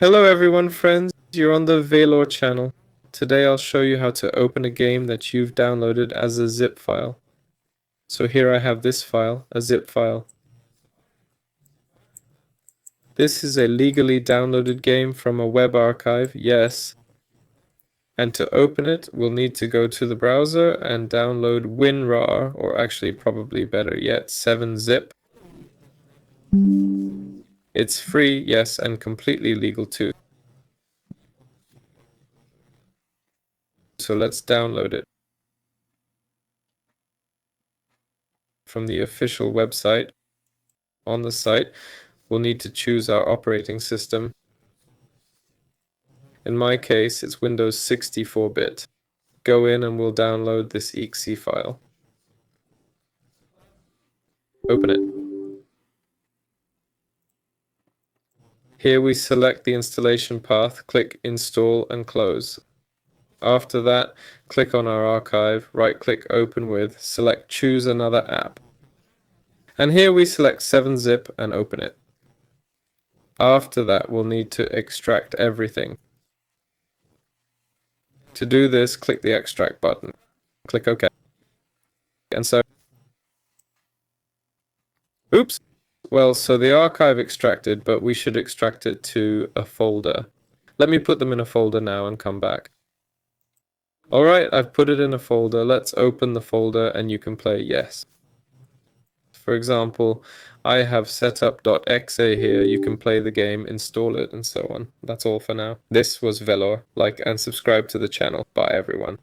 Hello everyone, friends. You're on the Valor channel. Today I'll show you how to open a game that you've downloaded as a zip file. So here I have this file, a zip file. This is a legally downloaded game from a web archive, yes. And to open it, we'll need to go to the browser and download WinRAR, or actually probably better yet, 7-zip. It's free, yes, and completely legal too. So let's download it from the official website. On the site, we'll need to choose our operating system. In my case, it's Windows 64-bit. Go in and we'll download this exe file. Open it. Here we select the installation path, click Install and Close. After that, click on our archive, right-click Open With, select Choose Another App. And here we select 7-zip and open it. After that, we'll need to extract everything. To do this, click the Extract button. Click OK. And so, oops! Well, so the archive extracted, but we should extract it to a folder. Let me put them in a folder now and come back. Alright, I've put it in a folder. Let's open the folder and you can play yes. For example, I have setup.exe here. You can play the game, install it, and so on. That's all for now. This was Velor. Like and subscribe to the channel. Bye, everyone.